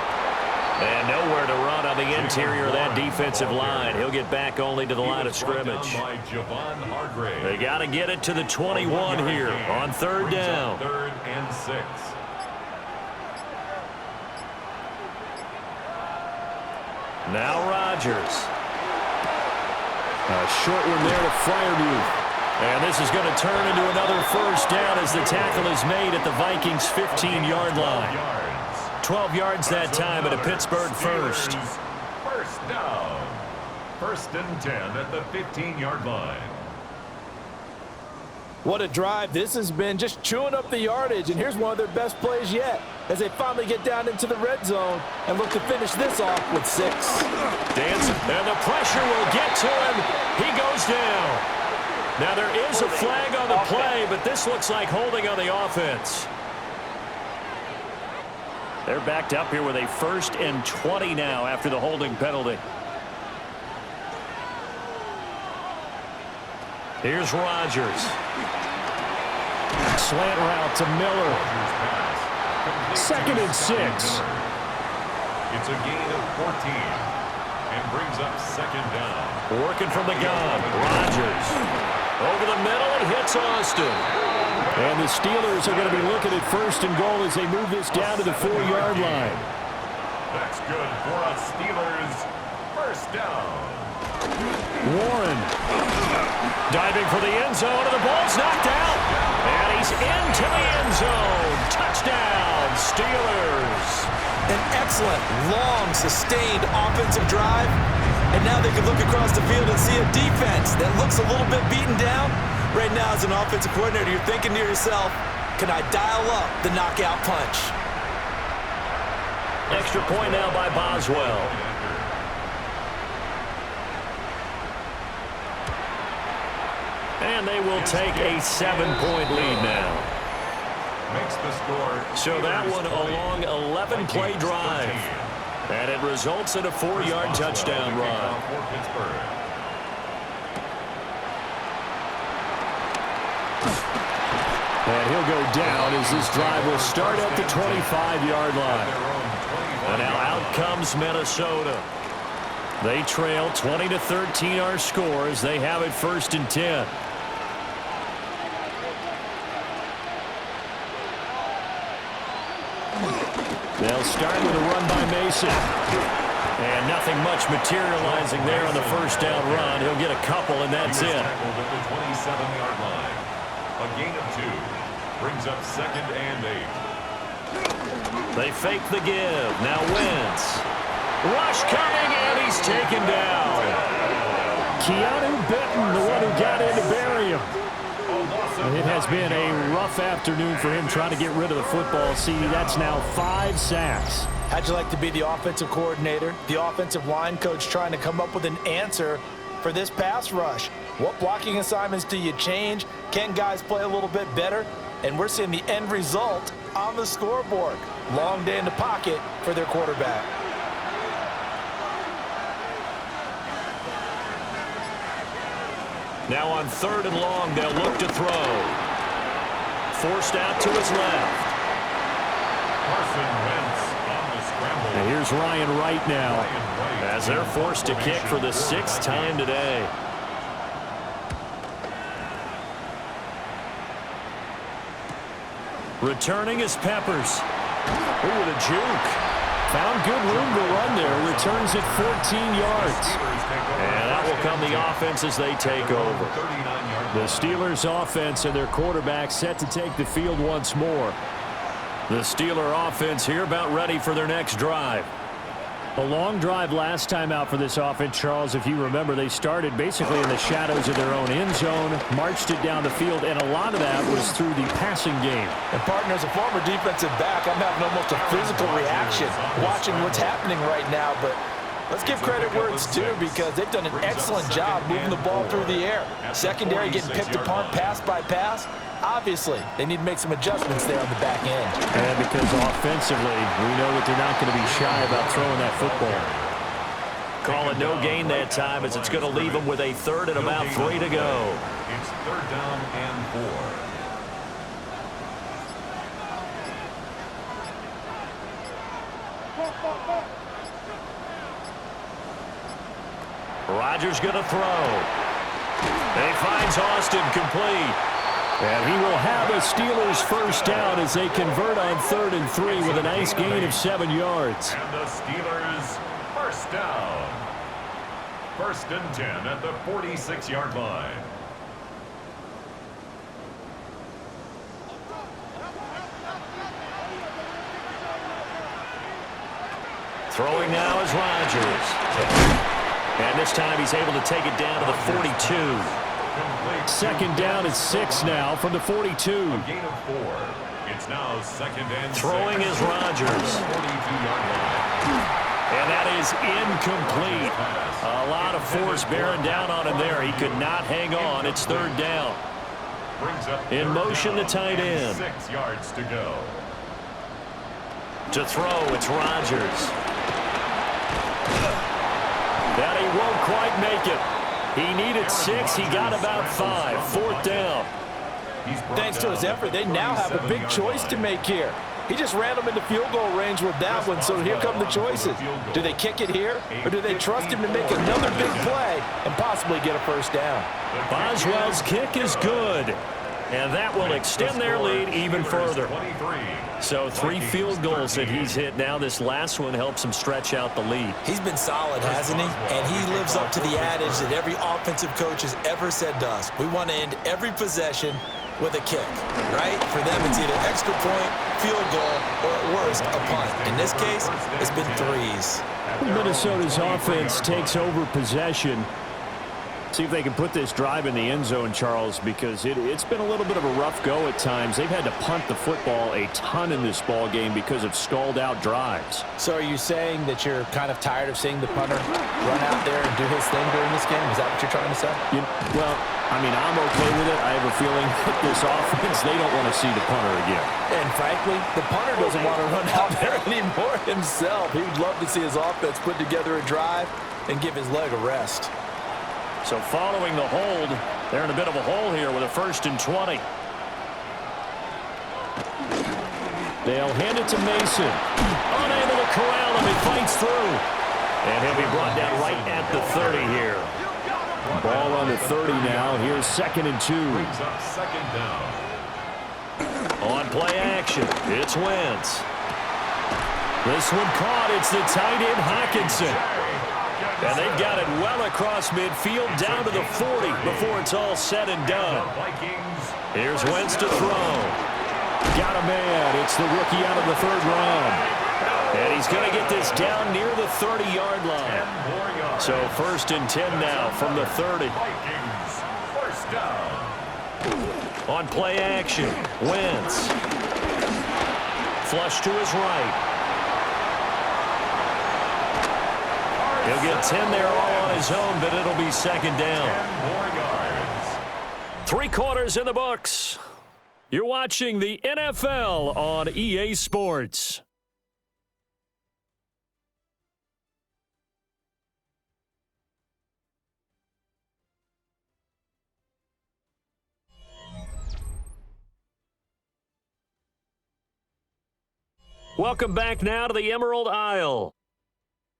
Speaker 1: And nowhere to run on the interior of that defensive line. He'll get back only to the line of scrimmage. They got to get it to the 21 here on 3rd down.
Speaker 3: 3rd and 6.
Speaker 1: Now Rodgers. A short one there to Freiermuth. And this is going to turn into another first down as the tackle is made at the Vikings' 15-yard line. 12 yards that time at a Pittsburgh first.
Speaker 3: First down. 1st and 10 at the 15-yard line.
Speaker 2: What a drive this has been, just chewing up the yardage, and here's one of their best plays yet as they finally get down into the red zone and look to finish this off with 6.
Speaker 1: Dancing, and the pressure will get to him. He goes down. Now there is a flag on the play, but this looks like holding on the offense. They're backed up here with a 1st and 20 now after the holding penalty. Here's Rodgers. Slant route to Miller. 2nd and 6.
Speaker 3: It's a gain of 14 and brings up 2nd down.
Speaker 1: Working from the gun. Rodgers. Over the middle, he hits Austin. And the Steelers are going to be looking at 1st and goal as they move this down to the 4-yard line.
Speaker 3: That's good for a Steelers first down.
Speaker 1: Warren. Diving for the end zone, and the ball's knocked out. And he's into the end zone. Touchdown, Steelers.
Speaker 2: An excellent, long, sustained offensive drive. And now they can look across the field and see a defense that looks a little bit beaten down. Right now, as an offensive coordinator, you're thinking to yourself, can I dial up the knockout punch?
Speaker 1: Extra point now by Boswell. And they will take a 7-point lead now.
Speaker 3: Makes the score.
Speaker 1: So that one a long 11-play drive. And it results in a 4-yard touchdown run.
Speaker 3: For Pittsburgh.
Speaker 1: And he'll go down as this drive will start at the 25-yard line. And now out comes Minnesota. They trail 20-13 our score as they have it 1st and 10. They'll start with a run by Mason. And nothing much materializing there on the first down run. He'll get a couple, and that's it.
Speaker 3: Tackled at the 27-yard line. A gain of 2. Brings up 2nd and 8.
Speaker 1: They fake the give. Now Wentz. Rush coming, and he's taken down. Keanu Benton, the one who got in to bury him. It has been a rough afternoon for him trying to get rid of the football. See, that's now 5 sacks.
Speaker 2: How'd you like to be the offensive coordinator, the offensive line coach trying to come up with an answer for this pass rush? What blocking assignments do you change? Can guys play a little bit better? And we're seeing the end result on the scoreboard. Long day in the pocket for their quarterback.
Speaker 1: Now on 3rd and long, they'll look to throw. Forced out to his left.
Speaker 3: Carson Wentz on the scramble.
Speaker 1: And here's Ryan Wright now as they're forced to kick for the 6th time today. Returning is Peppers. Ooh, with a juke. Found good room to run there. Returns it 14 yards. And that will come the offense as they take over. The Steelers offense and their quarterback set to take the field once more. The Steeler offense here about ready for their next drive. A long drive last time out for this offense, Charles. If you remember, they started basically in the shadows of their own end zone, marched it down the field, and a lot of that was through the passing game.
Speaker 2: And partner, as a former defensive back, I'm having almost a physical reaction watching what's happening right now. But let's give credit where it's due, because they've done an excellent job moving the ball through the air. Secondary getting picked apart pass by pass. Obviously, they need to make some adjustments there on the back end.
Speaker 1: And because offensively, we know that they're not going to be shy about throwing that football. Call it no gain that time, as it's going to leave them with a 3rd and about 3 to go.
Speaker 3: It's 3rd down and 4.
Speaker 1: Rodgers going to throw. And he finds Austin complete. And he will have a Steelers 1st down as they convert on 3rd and 3 with a nice gain of 7 yards.
Speaker 3: And the Steelers 1st down. 1st and 10 at the 46-yard line.
Speaker 1: Throwing now is Rodgers. And this time he's able to take it down to the 42. 2nd down and 6 now from the 42.
Speaker 3: A gain of 4. It's now 2nd and 6.
Speaker 1: Throwing is Rodgers.
Speaker 3: 42-yard line.
Speaker 1: And that is incomplete. A lot of force bearing down on him there. He could not hang on. It's 3rd down.
Speaker 3: Brings up
Speaker 1: In motion, the tight end.
Speaker 3: 6 yards to go.
Speaker 1: To throw, it's Rodgers. That he won't quite make it. He needed 6. He got about 5. 4th down.
Speaker 2: Thanks to his effort, they now have a big choice to make here. He just ran them into field goal range with that one, so here come the choices. Do they kick it here, or do they trust him to make another big play and possibly get a 1st down?
Speaker 1: Boswell's kick is good. And that will extend their lead even further. So 3 field goals that he's hit now. This last one helps him stretch out the lead.
Speaker 2: He's been solid, hasn't he? And he lives up to the adage that every offensive coach has ever said to us. We want to end every possession with a kick, right? For them, it's either extra point, field goal, or at worst, a punt. In this case, it's been 3s.
Speaker 1: Minnesota's offense takes over possession. See if they can put this drive in the end zone, Charles, because it's been a little bit of a rough go at times. They've had to punt the football a ton in this ball game because of stalled-out drives.
Speaker 2: So are you saying that you're kind of tired of seeing the punter run out there and do his thing during this game? Is that what you're trying to say?
Speaker 1: Well, I mean, I'm okay with it. I have a feeling that this offense, they don't want to see the punter again.
Speaker 2: And frankly, the punter doesn't want to run out there anymore himself. He would love to see his offense put together a drive and give his leg a rest.
Speaker 1: So following the hold, they're in a bit of a hole here with a 1st and 20. They'll hand it to Mason. Unable to corral him. He fights through. And he'll be brought down right at the 30 here. Ball on the 30 now. Here's 2nd and 2.
Speaker 3: Brings up 2nd down.
Speaker 1: On play action, it's Wentz. This one caught. It's the tight end, Hockenson. And they've got it well across midfield down to the 40 before it's all said and done. Here's Wentz to throw. Got a man. It's the rookie out of the 3rd round. And he's going to get this down near the 30-yard line. So 1st and 10 now from the 30.
Speaker 3: First down.
Speaker 1: On play action, Wentz. Flush to his right. He'll get 10 there all on his own, but it'll be 2nd down.
Speaker 3: 10 more yards.
Speaker 1: 3 quarters in the books. You're watching the NFL on EA Sports. Welcome back now to the Emerald Isle.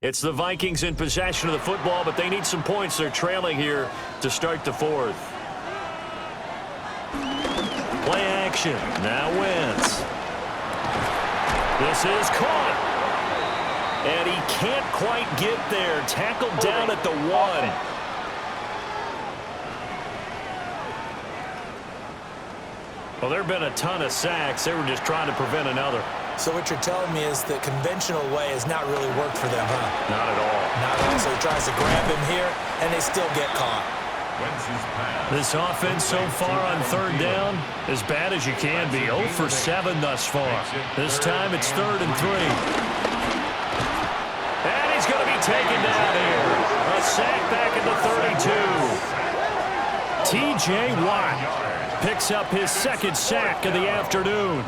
Speaker 1: It's the Vikings in possession of the football, but they need some points. They're trailing here to start the 4th. Play action. Now Wentz. This is caught. And he can't quite get there. Tackled down at the 1. Well, there have been a ton of sacks. They were just trying to prevent another.
Speaker 2: So what you're telling me is the conventional way has not really worked for them, huh?
Speaker 1: Not at all.
Speaker 2: Not at all. So he tries to grab him here, and they still get caught.
Speaker 1: This offense so far on 3rd down, as bad as you can be. 0 for 7 thus far. This time it's 3rd and 3. And he's going to be taken down here. A sack back at the 32. T.J. Watt picks up his 2nd sack of the afternoon.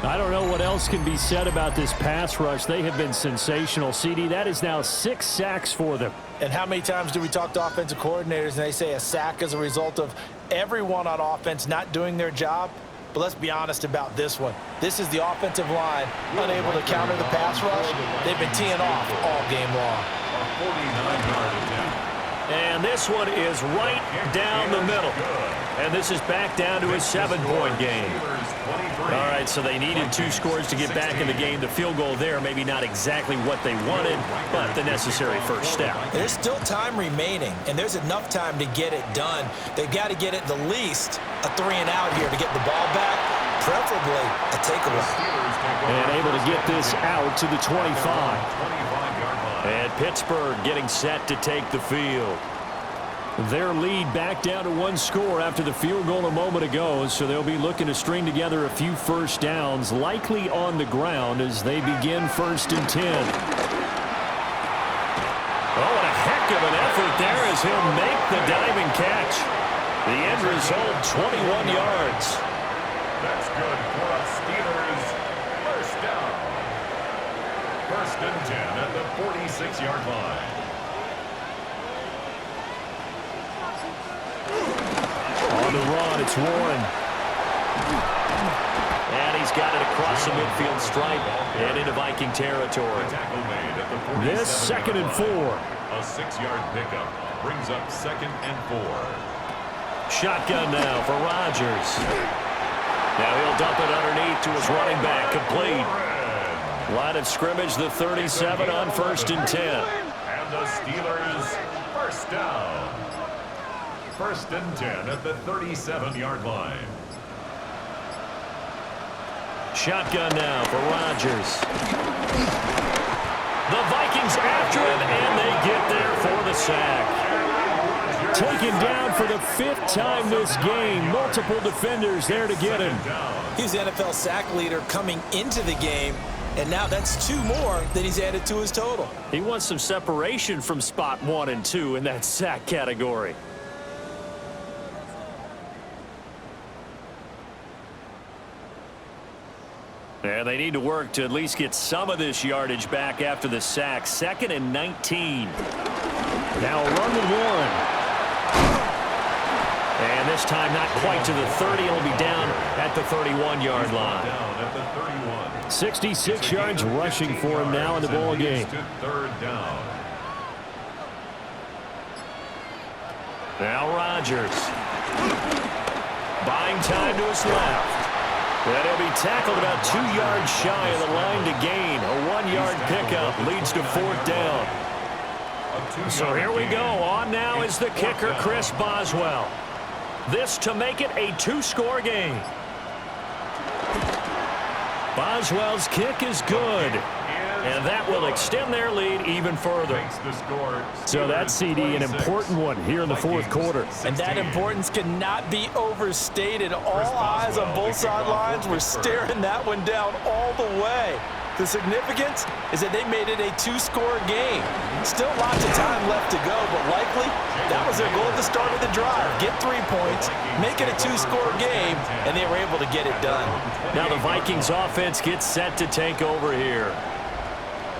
Speaker 1: I don't know what else can be said about this pass rush. They have been sensational. CD, that is now 6 sacks for them.
Speaker 2: And how many times do we talk to offensive coordinators and they say a sack is a result of everyone on offense not doing their job? But let's be honest about this one. This is the offensive line unable to counter the pass rush. They've been teeing off all game long.
Speaker 3: A 49-yard attempt.
Speaker 1: And this one is right down the middle. And this is back down to a 7-point game. All right, so they needed 2 scores to get back in the game. The field goal there, maybe not exactly what they wanted, but the necessary first step.
Speaker 2: There's still time remaining, and there's enough time to get it done. They've got to get at the least a 3-and-out here to get the ball back, preferably a takeaway.
Speaker 1: And able to get this out to the 25. And Pittsburgh getting set to take the field. Their lead back down to 1 score after the field goal a moment ago, so they'll be looking to string together a few first downs, likely on the ground as they begin 1st and 10. Oh, what a heck of an effort there as he'll make the diving catch. The end result, 21 yards.
Speaker 3: That's good for a Steelers first down. 1st and 10 at the 46-yard line.
Speaker 1: On the run, it's Warren. And he's got it across the midfield stripe and into Viking territory.
Speaker 3: Tackle made at the 47-yard
Speaker 1: This 2nd and 4.
Speaker 3: A 6-yard pickup brings up 2nd and 4.
Speaker 1: Shotgun now for Rodgers. Now he'll dump it underneath to his running back. Complete. Line of scrimmage, the 37 on 1st and 10.
Speaker 3: And the Steelers first down. 1st and 10 at the 37-yard line.
Speaker 1: Shotgun now for Rodgers. The Vikings after him, and they get there for the sack. Taken down for the 5th time this game. Multiple defenders there to get him.
Speaker 2: He's the NFL sack leader coming into the game, and now that's 2 more that he's added to his total.
Speaker 1: He wants some separation from spot 1 and 2 in that sack category. And they need to work to at least get some of this yardage back after the sack. 2nd and 19. Now a run with Warren. And this time not quite to the 30. It'll be down at the 31-yard line. 66 yards rushing for him now in the ball game.
Speaker 3: 3rd down.
Speaker 1: Now Rodgers. Buying time to his left. And he'll be tackled about 2 yards shy of the line to gain. A 1-yard pickup leads to 4th down. So here we go. On now is the kicker, Chris Boswell. This to make it a 2-score game. Boswell's kick is good. And that will extend their lead even further. So that's, CD, an important one here in the 4th quarter.
Speaker 2: And that importance cannot be overstated. All eyes on both sidelines were staring that one down all the way. The significance is that they made it a 2-score game. Still lots of time left to go, but likely that was their goal at the start of the drive. Get 3 points, make it a 2-score game, and they were able to get it done.
Speaker 1: Now the Vikings offense gets set to take over here.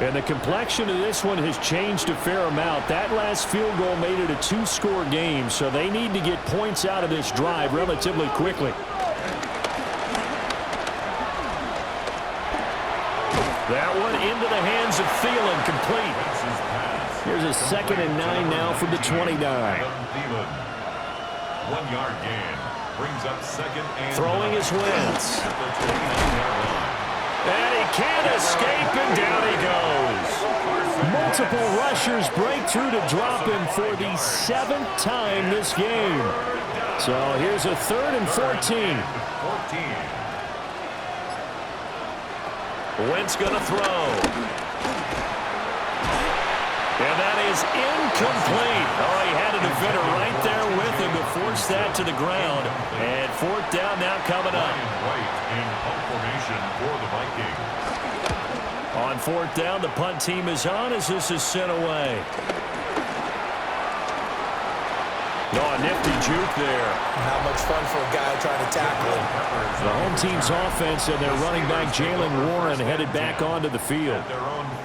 Speaker 1: And the complexion of this one has changed a fair amount. That last field goal made it a 2-score game, so they need to get points out of this drive relatively quickly. That one into the hands of Thielen, complete. Here's a 2nd and 9 now from the 29.
Speaker 3: 1-yard gain brings up 2nd and
Speaker 1: Throwing his Wentz. And he can't escape, and down he goes. Multiple rushers break through to drop him for the 7th time this game. So here's a 3rd and 14. Wentz going to throw. And that is incomplete. Oh, he had a defender right there with him to force that to the ground. And 4th down now coming up.
Speaker 3: In punt formation for the Vikings.
Speaker 1: On 4th down, the punt team is on as this is sent away. Oh, a nifty juke there.
Speaker 2: Not much fun for a guy trying to tackle him.
Speaker 1: The home team's offense and their running back Jalen Warren headed back onto the field.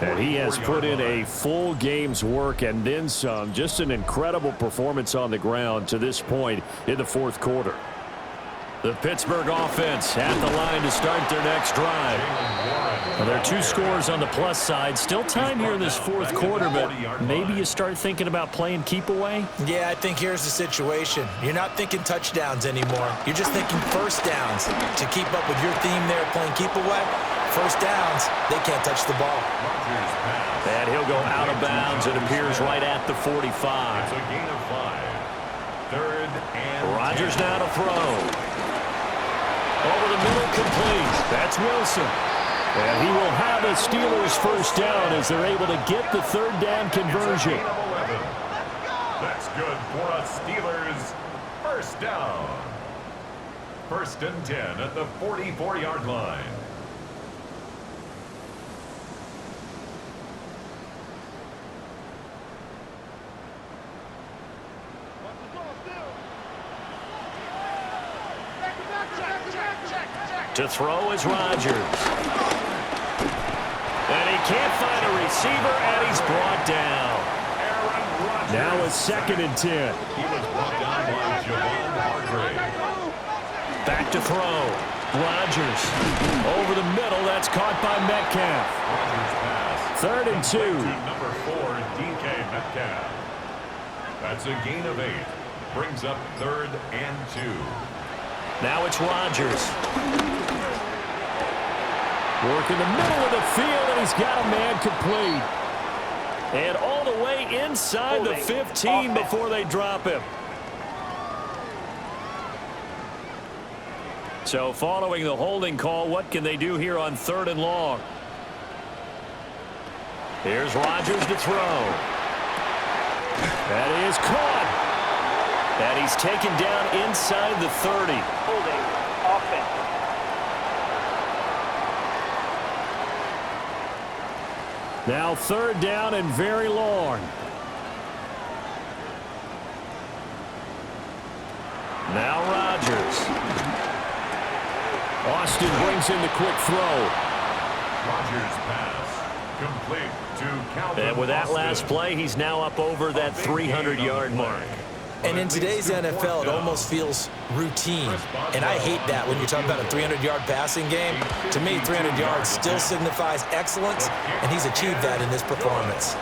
Speaker 1: And he has put in a full game's work and then some. Just an incredible performance on the ground to this point in the 4th quarter. The Pittsburgh offense at the line to start their next drive. Well, there are 2 scores on the plus side. Still time here in this 4th quarter, but maybe you start thinking about playing keep away?
Speaker 2: Yeah, I think here's the situation. You're not thinking touchdowns anymore. You're just thinking 1st downs. To keep up with your theme there playing keep away, 1st downs, they can't touch the ball.
Speaker 1: And he'll go out of bounds. It appears right at the 45.
Speaker 3: It's a gain of 5. 3rd and
Speaker 1: Rodgers now to throw. Over the middle, complete. That's Wilson. And he will have a Steelers 1st down as they're able to get the 3rd down conversion.
Speaker 3: That's good for a Steelers 1st down. 1st and 10 at the 44-yard line.
Speaker 1: To throw is Rodgers. And he can't find a receiver, and he's brought down. Now a 2nd and 10.
Speaker 3: He was brought down by Javon Hargrave.
Speaker 1: Back to throw. Rodgers. Over the middle. That's caught by Metcalf.
Speaker 3: Rodgers' pass.
Speaker 1: 3rd and 2.
Speaker 3: To number 4, DK Metcalf. That's a gain of 8. brings up 3rd and 2.
Speaker 1: Now it's Rodgers. Work in the middle of the field, and he's got a man complete. And all the way inside the 15 before they drop him. So following the holding call, what can they do here on 3rd and long? Here's Rodgers to throw. That is caught. And he's taken down inside the 30.
Speaker 4: Holding offense.
Speaker 1: Now 3rd down and very long. Now Rodgers. Austin brings in the quick throw.
Speaker 3: Rodgers pass complete to Calvin.
Speaker 1: And with that
Speaker 3: Austin.
Speaker 1: last play, he's now up over that 300-yard mark.
Speaker 2: And in today's NFL, it almost feels routine. And I hate that when you talk about a 300-yard passing game. To me, 300 yards still signifies excellence, and he's achieved that in this performance.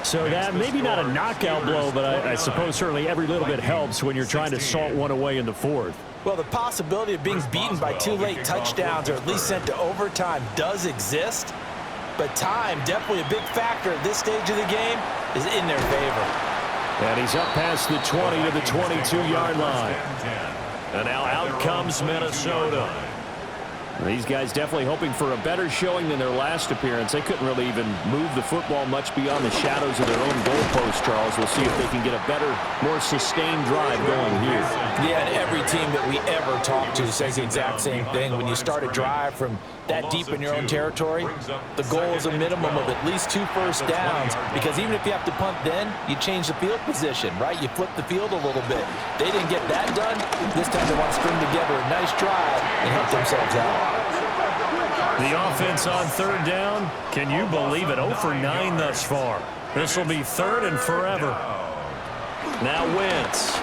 Speaker 1: So that maybe not a knockout blow, but I suppose certainly every little bit helps when you're trying to salt one away in the 4th.
Speaker 2: Well, the possibility of being beaten by 2 late touchdowns or at least sent to overtime does exist. But time, definitely a big factor at this stage of the game, is in their favor.
Speaker 1: And he's up past the 20 to the 22-yard line. And now out comes Minnesota. These guys definitely hoping for a better showing than their last appearance. They couldn't really even move the football much beyond the shadows of their own goalpost, Charles. We'll see if they can get a better, more sustained drive going here.
Speaker 2: Yeah, and every team that we ever talk to says the exact same thing. When you start a drive from that deep in your own territory, the goal is a minimum of at least 2 first downs, because even if you have to punt then, you change the field position, right? You flip the field a little bit. They didn't get that done. This time they want to string together a nice drive and help themselves out.
Speaker 1: The offense on 3rd down. Can you believe it? 0 for 9 thus far. This will be 3rd and forever. Now Wentz.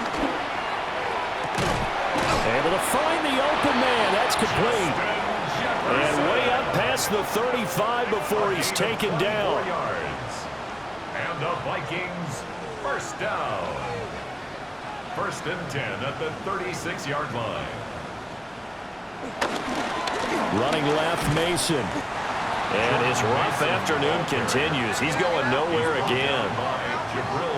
Speaker 1: Able to find the open man. That's complete. And way up past the 35 before he's taken down.
Speaker 3: And the Vikings first down. 1st and 10 at the 36-yard line.
Speaker 1: Running left, Mason. And his rough afternoon continues. He's going nowhere again.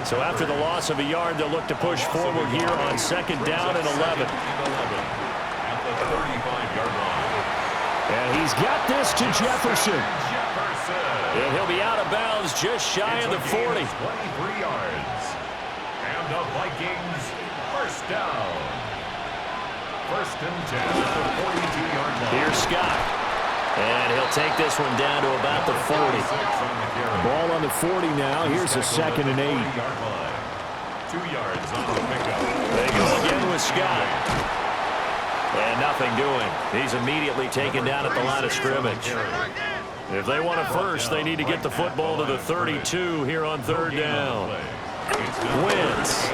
Speaker 1: So after the loss of a yard, they'll look to push forward here on 2nd down and 11.
Speaker 3: At the 35-yard line.
Speaker 1: And he's got this to Jefferson. And he'll be out of bounds just shy of the 40.
Speaker 3: 23 yards. And the Vikings first down. 1st and 10 at the 42-yard line.
Speaker 1: Here's Scott. And he'll take this one down to about the 40. Ball on the 40 now. Here's a 2nd and 8.
Speaker 3: 2 yards on the pickup.
Speaker 1: They go again with Scott. And nothing doing. He's immediately taken down at the line of scrimmage. If they want a first, they need to get the football to the 32 here on 3rd down. Wentz.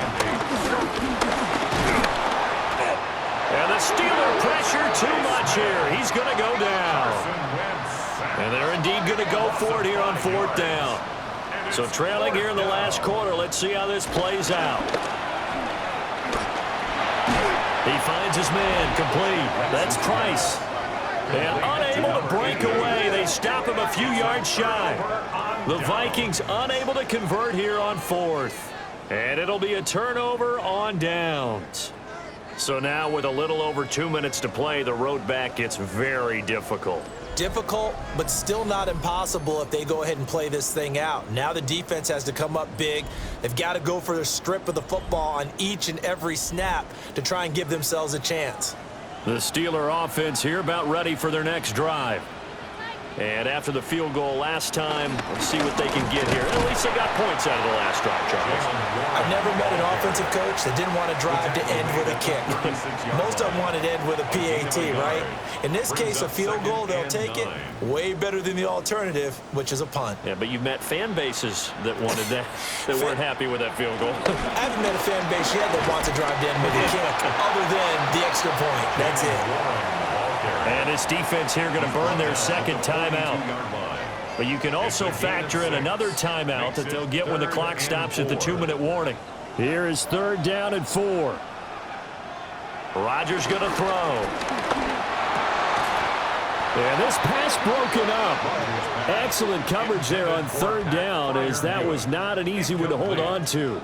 Speaker 1: And the Steeler pressure too much here. He's going to go down. And they're indeed going to go for it here on 4th down. So trailing here in the last quarter. Let's see how this plays out. He finds his man complete. That's Price. And unable to break away. They stop him a few yards shy. The Vikings unable to convert here on 4th. And it'll be a turnover on downs. So now with a little over 2 minutes to play, the road back gets very difficult.
Speaker 2: Difficult, but still not impossible if they go ahead and play this thing out. Now the defense has to come up big. They've got to go for their strip of the football on each and every snap to try and give themselves a chance.
Speaker 1: The Steeler offense here about ready for their next drive. And after the field goal last time, let's see what they can get here. At least they got points out of the last drive, Charles.
Speaker 2: I've never met an offensive coach that didn't want to drive to end with a kick. Most of them wanted to end with a PAT, right? In this case, a field goal, they'll take it. Way better than the alternative, which is a punt.
Speaker 1: Yeah, but you've met fan bases that wanted that, that weren't happy with that field goal.
Speaker 2: I haven't met a fan base yet that wants to drive to end with a kick, other than the extra point. That's it.
Speaker 1: And this defense here going to burn their 2nd timeout. But you can also factor in another timeout that they'll get when the clock stops at the 2-minute warning. Here is 3rd down and 4. Rodgers going to throw. And this pass broken up. Excellent coverage there on 3rd down, as that was not an easy one to hold on to.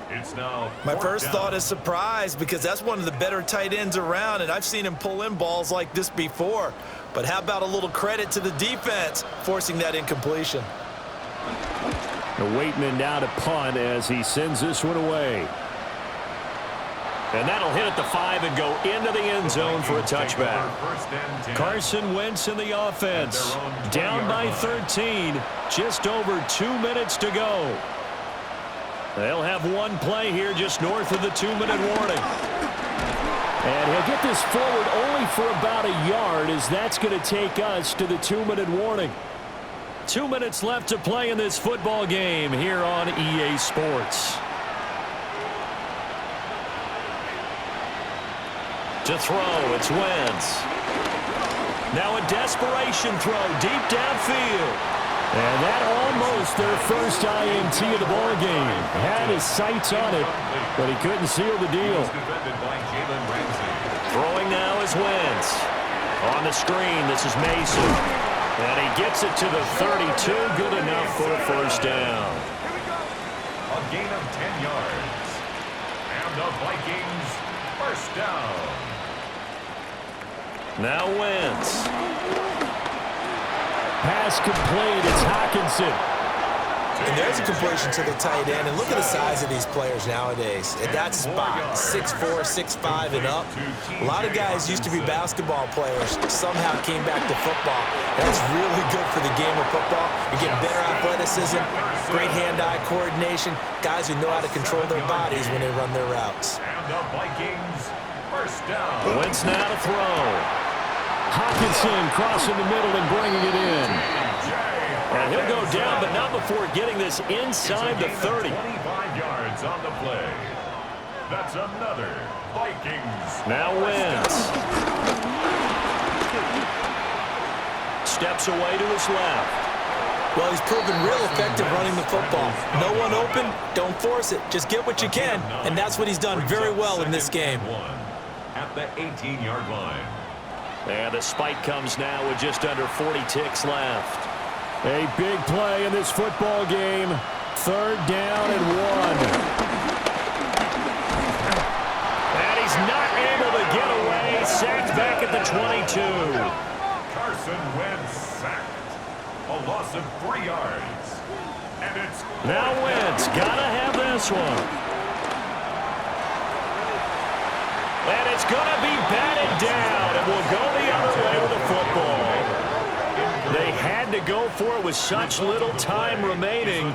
Speaker 3: It's now
Speaker 2: My first thought is surprise, because that's one of the better tight ends around, and I've seen him pull in balls like this before. But how about a little credit to the defense forcing that incompletion?
Speaker 1: Waitman now to punt as he sends this one away. And that'll hit at the 5 and go into the end zone for a touchback. Carson Wentz in the offense. Down by 13. Just over 2 minutes to go. They'll have one play here just north of the 2-minute warning. And he'll get this forward only for about a yard, as that's going to take us to the 2-minute warning. 2 minutes left to play in this football game here on EA Sports. To throw, it's Wentz. Now a desperation throw deep downfield. And that almost their first INT of the ball game. Had his sights on it, but he couldn't seal the deal. Throwing now is Wentz. On the screen, this is Mason. And he gets it to the 32. Good enough for a first down.
Speaker 3: A gain of 10 yards. And the Vikings first down.
Speaker 1: Now Wentz. Pass complete. It's Hockenson.
Speaker 2: And there's a completion to the tight end. And look at the size of these players nowadays. At that spot, 6'4", 6'5", and up. A lot of guys used to be basketball players, somehow came back to football. That's really good for the game of football. You get better athleticism, great hand-eye coordination, guys who know how to control their bodies when they run their routes.
Speaker 3: And the Vikings first down.
Speaker 1: Wentz now to throw. Hockenson crossing the middle and bringing it in. And he'll go down, but not before getting this inside the 30.
Speaker 3: 25 yards on the play. That's another Vikings.
Speaker 1: Now Wentz. Steps away to his left.
Speaker 2: Well, he's proven real effective running the football. No one open, don't force it. Just get what you can, and that's what he's done very well in this game.
Speaker 3: At the 18-yard line.
Speaker 1: And the spike comes now with just under 40 ticks left. A big play in this football game. 3rd down and 1. And he's not able to get away. Sacked back at the 22.
Speaker 3: Carson Wentz sacked. A loss of 3 yards. And it's
Speaker 1: now Wentz. Gotta have this one. And it's going to be batted down. And will go the other way with the football. They had to go for it with such little time remaining.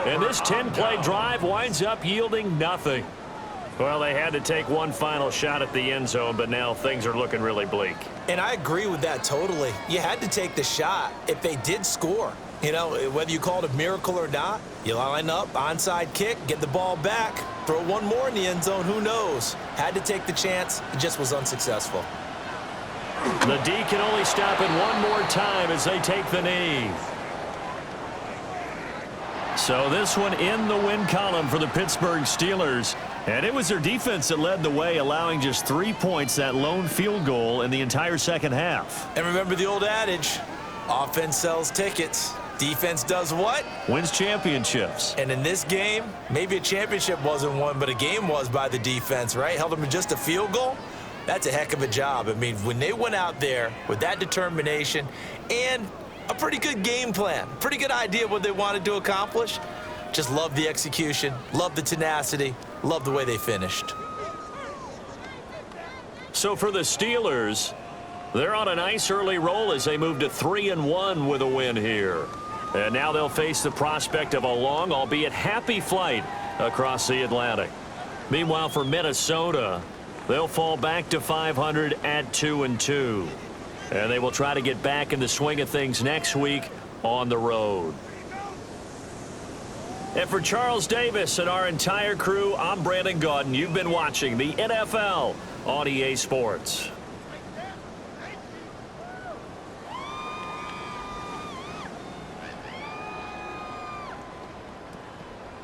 Speaker 1: And this 10-play drive winds up yielding nothing. Well, they had to take one final shot at the end zone, but now things are looking really bleak.
Speaker 2: And I agree with that totally. You had to take the shot if they did score. You know, whether you call it a miracle or not, you line up, onside kick, get the ball back, throw one more in the end zone, who knows? Had to take the chance, it just was unsuccessful.
Speaker 1: The D can only stop it one more time as they take the knee. So this one in the win column for the Pittsburgh Steelers. And it was their defense that led the way, allowing just 3 points, that lone field goal in the entire second half.
Speaker 2: And remember the old adage, offense sells tickets. Defense does what?
Speaker 1: Wins championships.
Speaker 2: And in this game, maybe a championship wasn't won, but a game was by the defense, right? Held them to just a field goal. That's a heck of a job. I mean, when they went out there with that determination and a pretty good game plan, pretty good idea of what they wanted to accomplish, just love the execution, love the tenacity, love the way they finished.
Speaker 1: So for the Steelers, they're on a nice early roll as they move to 3-1 with a win here. And now they'll face the prospect of a long, albeit happy flight across the Atlantic. Meanwhile, for Minnesota, they'll fall back to 500 at 2-2. And they will try to get back in the swing of things next week on the road. And for Charles Davis and our entire crew, I'm Brandon Gaudin. You've been watching the NFL on EA Sports.